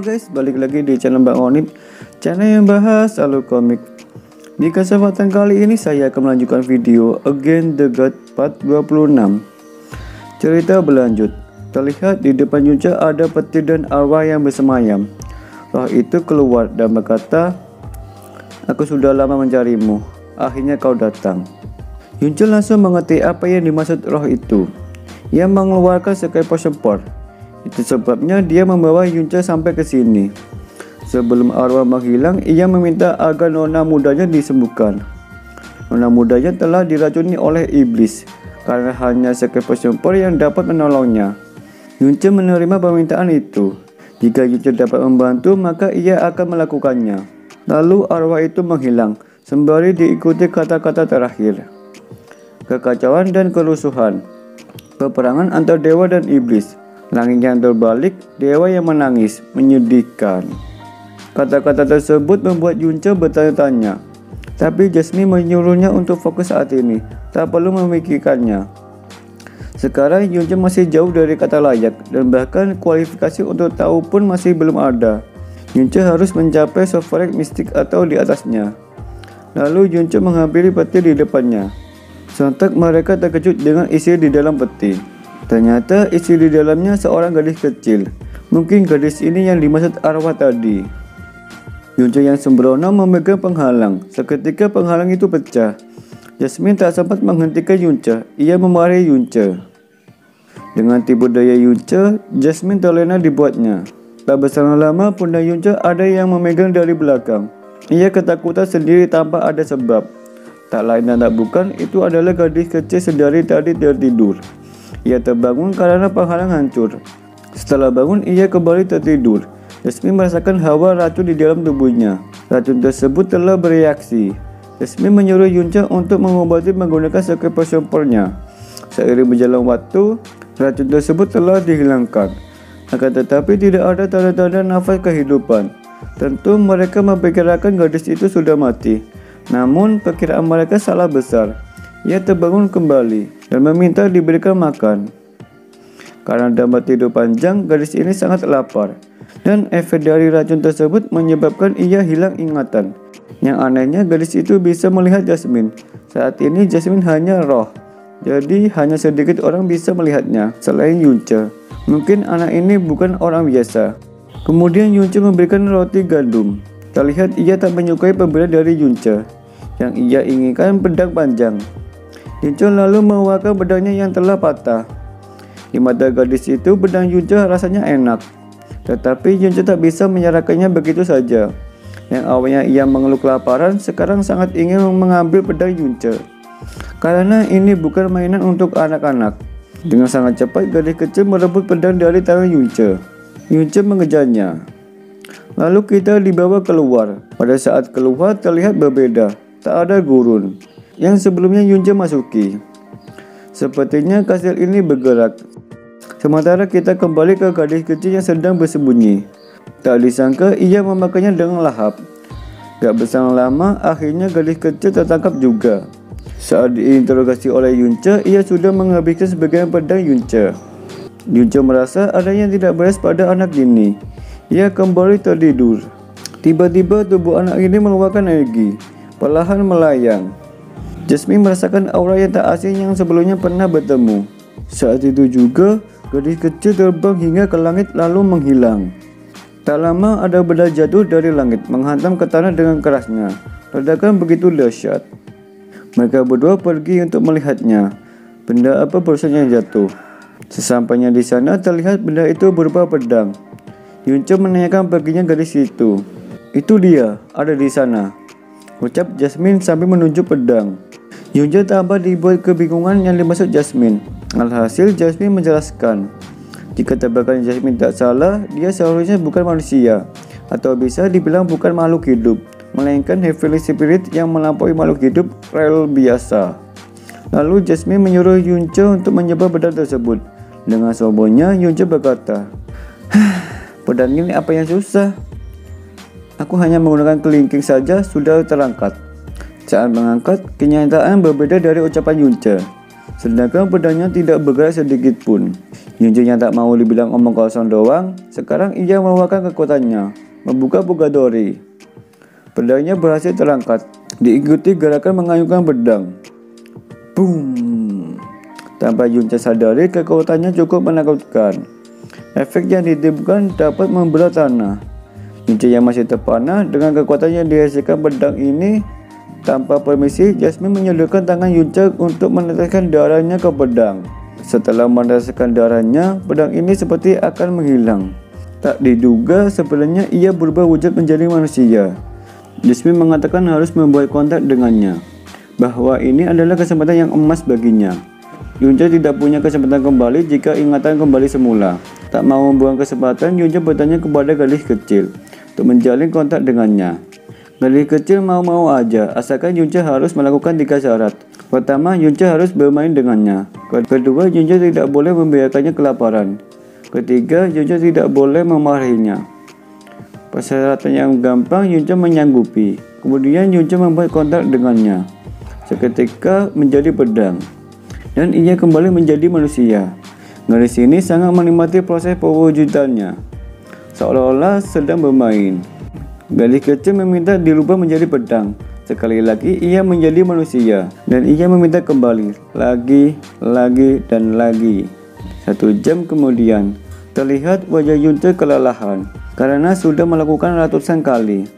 Halo guys, balik lagi di channel Bang Onip, channel yang bahas alur komik. Di kesempatan kali ini saya akan melanjutkan video Against the God part 26. Cerita berlanjut. Terlihat di depan Yunce ada petir dan arwah yang bersemayam. Roh itu keluar dan berkata, "Aku sudah lama mencarimu, akhirnya kau datang." Yunce langsung mengerti apa yang dimaksud roh itu. Ia mengeluarkan sekali potion pot. Itu sebabnya dia membawa Yunce sampai ke sini. Sebelum arwah menghilang, ia meminta agar nona mudanya disembuhkan. Nona mudanya telah diracuni oleh iblis karena hanya sekali potion pot yang dapat menolongnya. Yunce menerima permintaan itu. Jika Yunce dapat membantu, maka ia akan melakukannya. Lalu arwah itu menghilang, sembari diikuti kata-kata terakhir. Kekacauan dan kerusuhan. Peperangan antar dewa dan iblis. Langit yang terbalik, dewa yang menangis, menyedihkan. Kata-kata tersebut membuat Yunce bertanya-tanya. Tapi Jasmine menyuruhnya untuk fokus saat ini, tak perlu memikirkannya. Sekarang Yunce masih jauh dari kata layak, dan bahkan kualifikasi untuk tahu pun masih belum ada. Yunce harus mencapai sovereign mistik atau di atasnya. Lalu Yunce menghampiri peti di depannya. Sontak mereka terkejut dengan isi di dalam peti. Ternyata isi di dalamnya seorang gadis kecil. Mungkin gadis ini yang dimaksud arwah tadi. Yunce yang sembrono memegang penghalang. Seketika penghalang itu pecah. Jasmine tak sempat menghentikan Yunce. Ia memarahi Yunce. Dengan tipu daya Yunce, Jasmine terlena dibuatnya. Tak berselang lama, pundak Yunce ada yang memegang dari belakang. Ia ketakutan sendiri tanpa ada sebab. Tak lain dan tak bukan, itu adalah gadis kecil sedari tadi tertidur. Ia terbangun karena penghalang hancur. Setelah bangun, ia kembali tertidur. Jasmine merasakan hawa racun di dalam tubuhnya. Racun tersebut telah bereaksi. Jasmine menyuruh Yunce untuk mengobati menggunakan sekali potion pot-nya. Seiring berjalan waktu, racun tersebut telah dihilangkan. Akan tetapi tidak ada tanda-tanda nafas kehidupan. Tentu mereka memperkirakan gadis itu sudah mati. Namun perkiraan mereka salah besar. Ia terbangun kembali dan meminta diberikan makan. Karena dapat tidur panjang, gadis ini sangat lapar. Dan efek dari racun tersebut menyebabkan ia hilang ingatan. Yang anehnya, gadis itu bisa melihat Jasmine. Saat ini Jasmine hanya roh. Jadi hanya sedikit orang bisa melihatnya selain Yunce. Mungkin anak ini bukan orang biasa. Kemudian Yunce memberikan roti gandum. Terlihat ia tak menyukai pemberian dari Yunce. Yang ia inginkan pedang panjang. Yunce lalu mengeluarkan pedangnya yang telah patah. Di mata gadis itu, pedang Yunce rasanya enak. Tetapi Yunce tak bisa menyerahkannya begitu saja. Yang awalnya ia mengeluh kelaparan, sekarang sangat ingin mengambil pedang Yunce. Karena ini bukan mainan untuk anak-anak. Dengan sangat cepat, gadis kecil merebut pedang dari tangan Yunce. Yunce mengejarnya. Lalu kita dibawa keluar. Pada saat keluar terlihat berbeda. Tak ada gurun yang sebelumnya Yunce masuki. Sepertinya kastil ini bergerak. Sementara kita kembali ke gadis kecil yang sedang bersembunyi. Tak disangka ia memakannya dengan lahap. Gak berselang lama, akhirnya gadis kecil tertangkap juga. Saat diinterogasi oleh Yunce, ia sudah menghabiskan sebagian pedang Yunce. Yunce merasa ada yang tidak beres pada anak ini. Ia kembali tertidur. Tiba-tiba tubuh anak ini mengeluarkan energi, perlahan melayang. Jasmine merasakan aura yang tak asing yang sebelumnya pernah bertemu. Saat itu juga, gadis kecil terbang hingga ke langit lalu menghilang. Tak lama ada benda jatuh dari langit menghantam ke tanah dengan kerasnya. Ledakan begitu dahsyat. Mereka berdua pergi untuk melihatnya. Benda apa barusan yang jatuh? Sesampainya di sana terlihat benda itu berupa pedang. Yunce menanyakan perginya gadis itu. "Itu dia, ada di sana," ucap Jasmine sambil menunjuk pedang. Yunce tambah dibuat kebingungan yang dimaksud Jasmine. Alhasil Jasmine menjelaskan, jika tebakan Jasmine tak salah, dia seharusnya bukan manusia, atau bisa dibilang bukan makhluk hidup, melainkan heavenly spirit yang melampaui makhluk hidup rel biasa. Lalu Jasmine menyuruh Yunce untuk mencoba pedang tersebut. Dengan sombongnya Yunce berkata, "Pedang ini apa yang susah? Aku hanya menggunakan kelingking saja sudah terangkat." Saat mengangkat, kenyataan berbeda dari ucapan Yunce. sedangkan pedangnya tidak bergerak sedikit pun. Yunce yang tak mau dibilang omong kosong doang, sekarang ia mengeluarkan kekuatannya, membuka Pugadori. Pedangnya berhasil terangkat, diikuti gerakan mengayunkan pedang. Boom! Tanpa Yunce sadari, kekuatannya cukup menakutkan. Efek yang ditimbulkan dapat membelah tanah. Yunce yang masih terpana dengan kekuatan yang dihasilkan pedang ini. Tanpa permisi, Jasmine menyodorkan tangan Yunce untuk meneteskan darahnya ke pedang. Setelah meneteskan darahnya, pedang ini seperti akan menghilang. Tak diduga, sebenarnya ia berubah wujud menjadi manusia. Jasmine mengatakan harus membuat kontak dengannya, bahwa ini adalah kesempatan yang emas baginya. Yunce tidak punya kesempatan kembali jika ingatan kembali semula. Tak mau membuang kesempatan, Yunce bertanya kepada gadis kecil untuk menjalin kontak dengannya. Gadis kecil mau-mau aja, asalkan Yunce harus melakukan 3 syarat. Pertama, Yunce harus bermain dengannya. Kedua, Yunce tidak boleh membiarkannya kelaparan. Ketiga, Yunce tidak boleh memarahinya. Persyaratan yang gampang, Yunce menyanggupi. Kemudian Yunce membuat kontak dengannya. Seketika menjadi pedang, dan ia kembali menjadi manusia. Gadis ini sangat menikmati proses perwujudannya, seolah-olah sedang bermain. Gadis kecil meminta dirubah menjadi pedang. Sekali lagi ia menjadi manusia, dan ia meminta kembali, lagi, dan lagi. 1 jam kemudian, terlihat wajah Yunce kelelahan, karena sudah melakukan ratusan kali.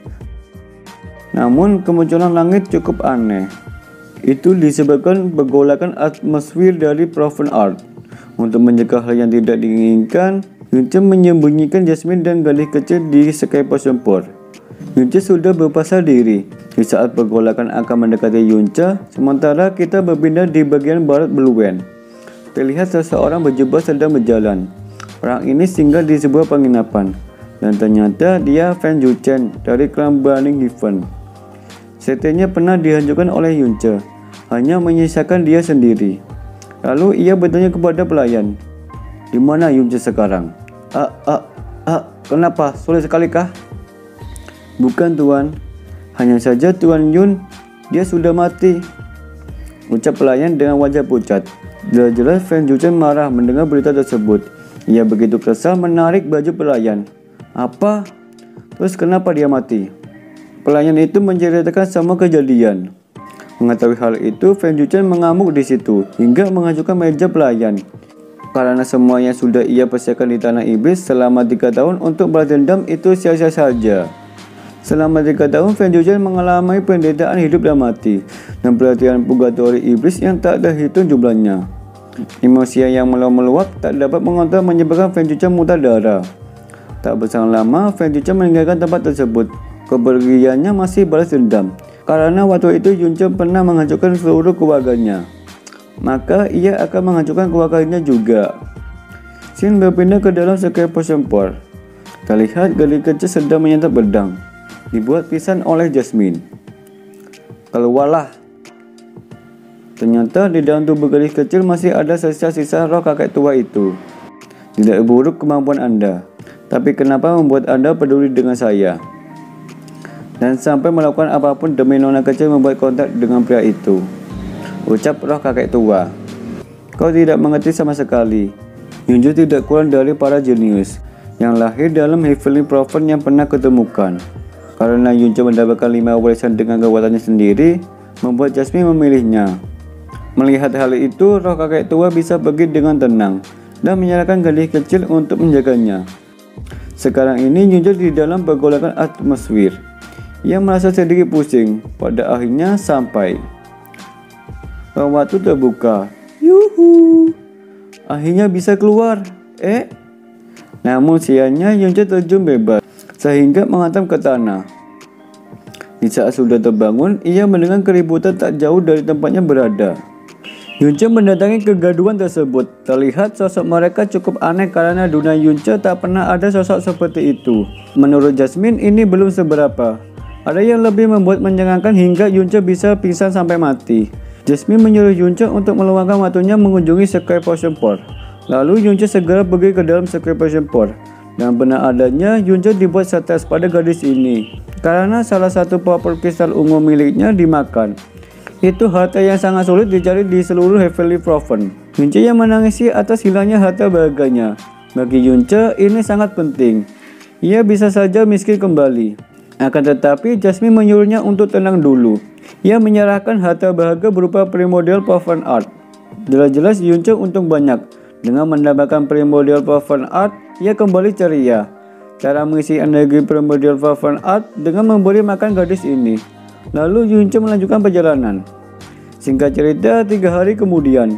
Namun kemunculan langit cukup aneh. Itu disebabkan pergolakan atmosfer dari Proven Art. Untuk mencegah hal yang tidak diinginkan, Yunce menyembunyikan Jasmine dan gadis kecil di Sky Potion Port. Yunce sudah berpasrah diri. Di saat pergolakan akan mendekati Yunce, sementara kita berpindah di bagian barat Bluewen. Terlihat seseorang berjubah sedang berjalan. Orang ini singgah di sebuah penginapan, dan ternyata dia Fan Yuchen dari klan Burning Heaven. Setenya pernah dihancurkan oleh Yunce, hanya menyisakan dia sendiri. Lalu ia bertanya kepada pelayan, "Di mana Yunce sekarang?" Kenapa? Sulit sekali kah?" "Bukan tuan, hanya saja Tuan Yun, dia sudah mati," ucap pelayan dengan wajah pucat. Jelas-jelas Fan Yuchen marah mendengar berita tersebut. Ia begitu kesal menarik baju pelayan. "Apa? Terus kenapa dia mati?" Pelayan itu menceritakan semua kejadian. Mengetahui hal itu, Fan Yuchen mengamuk di situ hingga menghancurkan meja pelayan. Karena semuanya sudah ia persiapkan di tanah iblis selama 3 tahun untuk balas dendam, itu sia-sia saja. Selama 3 tahun, Fan Yuchen mengalami penderitaan hidup dan mati, dan pelatihan Pugadori iblis yang tak terhitung jumlahnya. Emosi yang meluap tak dapat mengontrol menyebabkan Fan Yuchen muntah darah. Tak berselang lama, Fan Yuchen meninggalkan tempat tersebut. Kepergiannya masih balas dendam, karena waktu itu Yunce pernah menghancurkan seluruh keluarganya. Maka ia akan menghancurkan keluarganya juga. Scene berpindah ke dalam Sky Potion Port. Terlihat gadis kecil sedang menyantap pedang, dibuat pisan oleh Jasmine. "Keluarlah." Ternyata di dalam tubuh gadis kecil masih ada sisa-sisa roh kakek tua itu. "Tidak buruk kemampuan Anda, tapi kenapa membuat Anda peduli dengan saya? Dan sampai melakukan apapun demi nona kecil membuat kontak dengan pria itu," ucap roh kakek tua. "Kau tidak mengerti sama sekali. Yunce tidak kurang dari para jenius yang lahir dalam Heavenly Proven yang pernah ketemukan. Karena Yunce mendapatkan 5 warisan dengan kekuatannya sendiri, membuat Jasmine memilihnya." Melihat hal itu, roh kakek tua bisa pergi dengan tenang dan menyerahkan gadis kecil untuk menjaganya. Sekarang ini Yunce di dalam pergolakan atmosfer. Ia merasa sedikit pusing. Pada akhirnya sampai. Waktu terbuka. Yuhu! Akhirnya bisa keluar. Namun sialnya Yunce terjun bebas sehingga menghantam ke tanah. Di saat sudah terbangun, ia mendengar keributan tak jauh dari tempatnya berada. Yunce mendatangi kegaduhan tersebut. Terlihat sosok mereka cukup aneh karena dunia Yunce tak pernah ada sosok seperti itu. Menurut Jasmine, ini belum seberapa. Ada yang lebih membuat menyenangkan hingga Yunce bisa pingsan sampai mati. Jasmine menyuruh Yunce untuk meluangkan waktunya mengunjungi Sky Potion Port. Lalu Yunce segera pergi ke dalam Sky Potion Port. Dan benar adanya, Yunce dibuat stres pada gadis ini karena salah satu popor kristal ungu miliknya dimakan. Itu harta yang sangat sulit dicari di seluruh Heavenly Province. Yunce yang menangisi atas hilangnya harta berharganya. Bagi Yunce ini sangat penting. Ia bisa saja miskin kembali. Akan tetapi Jasmine menyuruhnya untuk tenang dulu. Ia menyerahkan harta berharga berupa Primordial Province Art. Jelas-jelas Yunce untung banyak. Dengan mendapatkan Primordial Province Art, ia kembali ceria. Cara mengisi energi Primordial Province Art dengan memberi makan gadis ini. Lalu Yunce melanjutkan perjalanan. Singkat cerita, 3 hari kemudian,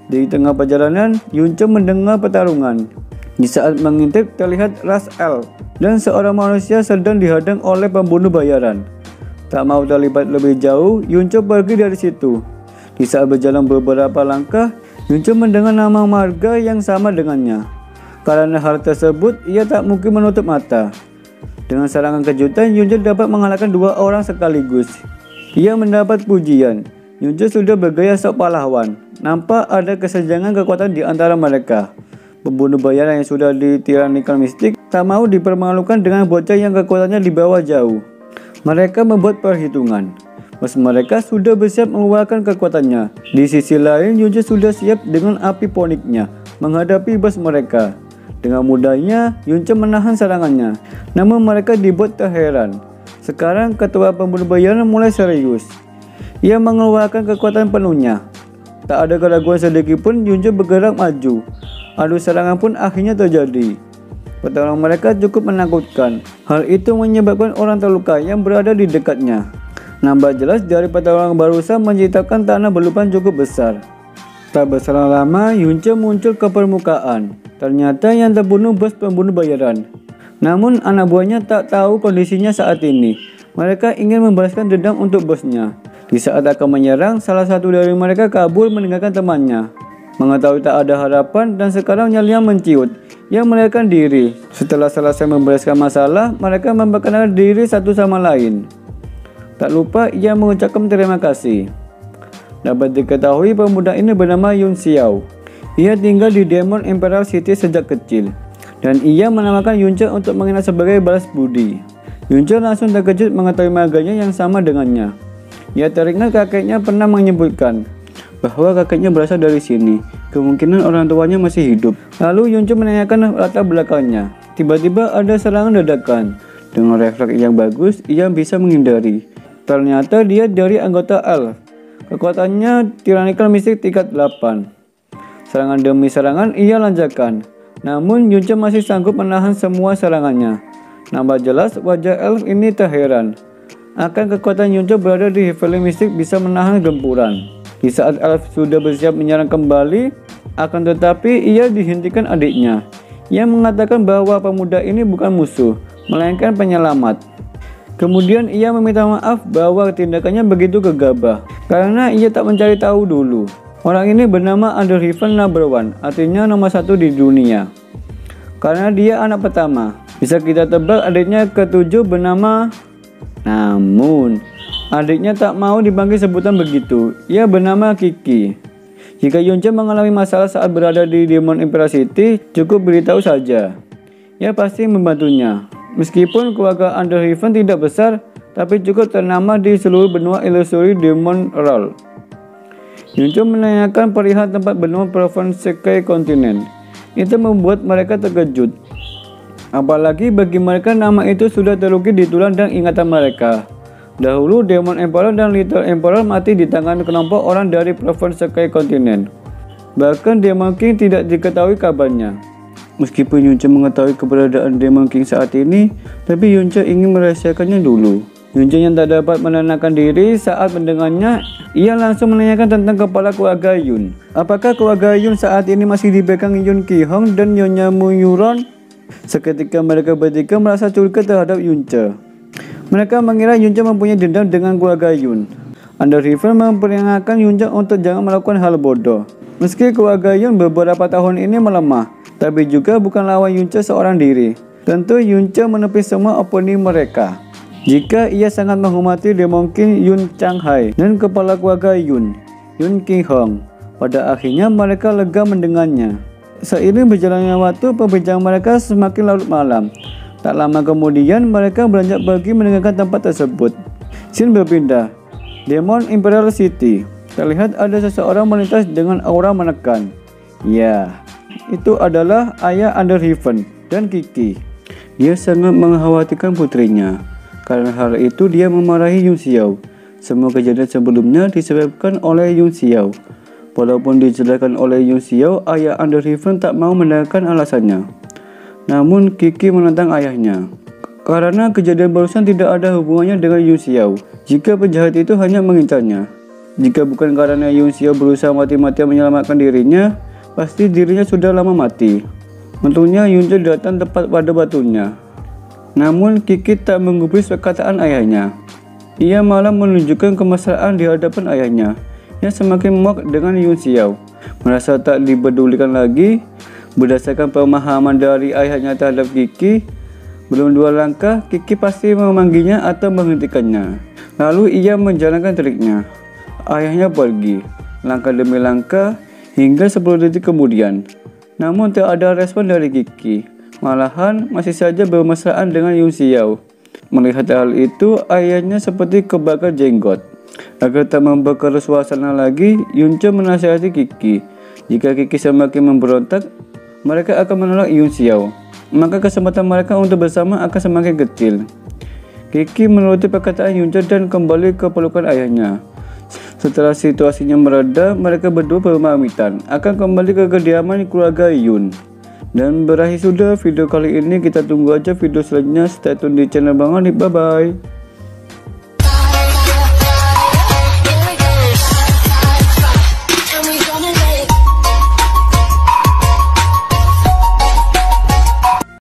di tengah perjalanan, Yunce mendengar pertarungan. Di saat mengintip, terlihat Ras El dan seorang manusia sedang dihadang oleh pembunuh bayaran. Tak mau terlibat lebih jauh, Yunce pergi dari situ. Di saat berjalan beberapa langkah, Yunce mendengar nama marga yang sama dengannya. Karena hal tersebut, ia tak mungkin menutup mata. Dengan serangan kejutan, Yunce dapat mengalahkan 2 orang sekaligus. Ia mendapat pujian. Yunce sudah bergaya sok pahlawan. Nampak ada kesenjangan kekuatan di antara mereka. Pembunuh bayaran yang sudah ditiranikan mistik tak mau dipermalukan dengan bocah yang kekuatannya di bawah jauh. Mereka membuat perhitungan. Bos mereka sudah bersiap mengeluarkan kekuatannya. Di sisi lain, Yunce sudah siap dengan api poniknya menghadapi bos mereka. Dengan mudahnya, Yunce menahan serangannya. Namun mereka dibuat terheran. Sekarang ketua pembunuh bayaran mulai serius. Ia mengeluarkan kekuatan penuhnya. Tak ada keraguan sedikit pun, Yunce bergerak maju. Adu serangan pun akhirnya terjadi. Pertarungan mereka cukup menakutkan. Hal itu menyebabkan orang terluka yang berada di dekatnya. Nampak jelas dari pertarungan barusan menciptakan tanah berlubang cukup besar. Tak berselang lama, Yunce muncul ke permukaan. Ternyata yang terbunuh bos pembunuh bayaran. Namun anak buahnya tak tahu kondisinya saat ini. Mereka ingin membalaskan dendam untuk bosnya. Di saat akan menyerang, salah satu dari mereka kabur meninggalkan temannya. Mengetahui tak ada harapan dan sekarang nyalinya menciut. Ia melarikan diri. Setelah selesai membereskan masalah, mereka memperkenalkan diri satu sama lain. Tak lupa ia mengucapkan terima kasih. Dapat diketahui pemuda ini bernama Yun Xiao. Ia tinggal di Demon Emperor City sejak kecil. Dan ia menamakan Yunce untuk mengenal sebagai balas budi. Yunce langsung terkejut mengetahui marganya yang sama dengannya. Ia teringat kakeknya pernah menyebutkan bahwa kakeknya berasal dari sini. Kemungkinan orang tuanya masih hidup. Lalu Yunce menanyakan latar belakangnya. Tiba-tiba ada serangan dadakan. Dengan refleks yang bagus, ia bisa menghindari. Ternyata dia dari anggota Elf. Kekuatannya Tyrannical Mystic tingkat 8. Serangan demi serangan ia lancarkan. Namun Yunce masih sanggup menahan semua serangannya. Nampak jelas wajah Elf ini terheran. Akan kekuatan Yunce berada di Heavenly Mystic bisa menahan gempuran. Di saat Elf sudah bersiap menyerang kembali, akan tetapi ia dihentikan adiknya. Ia mengatakan bahwa pemuda ini bukan musuh, melainkan penyelamat. Kemudian ia meminta maaf bahwa tindakannya begitu gegabah, karena ia tak mencari tahu dulu. Orang ini bernama Underheaven Number 1, artinya nomor 1 di dunia. Karena dia anak pertama, bisa kita tebak adiknya ketujuh bernama... Namun, adiknya tak mau dipanggil sebutan begitu. Ia bernama Kiki. Jika Yunce mengalami masalah saat berada di Demon Emperor City, cukup beritahu saja. Ia pasti membantunya. Meskipun keluarga Underheaven tidak besar, tapi cukup ternama di seluruh benua ilusori Demon World. Yunce menanyakan perihal tempat benua Province Sky Continent. Itu membuat mereka terkejut. Apalagi bagi mereka nama itu sudah terukir di tulang dan ingatan mereka. Dahulu Demon Emperor dan Little Emperor mati di tangan kelompok orang dari Province Sky Continent. Bahkan Demon King tidak diketahui kabarnya. Meskipun Yunce mengetahui keberadaan Demon King saat ini, tapi Yunce ingin merahasiakannya dulu. Yunce yang tak dapat menenangkan diri saat mendengarnya, ia langsung menanyakan tentang kepala keluarga Yun. Apakah keluarga Yun saat ini masih dipegang Yun Ki-hong dan Nyonya Mu Yuron? Seketika mereka bertiga merasa curiga terhadap Yunce. Mereka mengira Yunce mempunyai dendam dengan keluarga Yun. Underheaven memperingatkan Yunce untuk jangan melakukan hal bodoh. Meski keluarga Yun beberapa tahun ini melemah, tapi juga bukan lawan Yunce seorang diri. Tentu Yunce menepis semua opini mereka. Jika ia sangat menghormati Demon King Yun Changhai dan kepala keluarga Yun Ki-hong, pada akhirnya mereka lega mendengarnya. Seiring berjalannya waktu, perbincangan mereka semakin larut malam. Tak lama kemudian mereka beranjak pergi meninggalkan tempat tersebut. Scene berpindah. Demon Imperial City. Terlihat ada seseorang melintas dengan aura menekan. Ya, itu adalah ayah Underheaven dan Kiki. Dia sangat mengkhawatirkan putrinya. Karena hal itu dia memarahi Yun Xiao. Semua kejadian sebelumnya disebabkan oleh Yun Xiao. Walaupun dijelaskan oleh Yun Xiao, ayah Underheaven tak mau mendengarkan alasannya. Namun Kiki menentang ayahnya. Karena kejadian barusan tidak ada hubungannya dengan Yun Xiao. Jika penjahat itu hanya mengincarnya. Jika bukan karena Yun Xiao berusaha mati-matian menyelamatkan dirinya, pasti dirinya sudah lama mati. Untungnya Yun Xiao datang tepat pada batunya. Namun Kiki tak menggubris perkataan ayahnya. Ia malah menunjukkan kemesraan di hadapan ayahnya. Ia semakin muak dengan Yun Xiao. Merasa tak dipedulikan lagi. Berdasarkan pemahaman dari ayahnya terhadap Kiki, belum 2 langkah Kiki pasti memanggilnya atau menghentikannya. Lalu ia menjalankan triknya. Ayahnya pergi, langkah demi langkah, hingga 10 detik kemudian. Namun tak ada respon dari Kiki. Malahan masih saja bermesraan dengan Yun Xiao. Melihat hal itu, ayahnya seperti kebakar jenggot. Agar tak membakar suasana lagi, Yun Xiao menasihati Kiki. Jika Kiki semakin memberontak, mereka akan menolak Yun Xiao. Maka kesempatan mereka untuk bersama akan semakin kecil. Kiki menuruti perkataan Yun Xiao dan kembali ke pelukan ayahnya. Setelah situasinya mereda, mereka berdua berpamitan akan kembali ke kediaman keluarga Yun. Dan berakhir sudah video kali ini. Kita tunggu aja video selanjutnya. Stay tune di channel Bang Onip. Bye bye.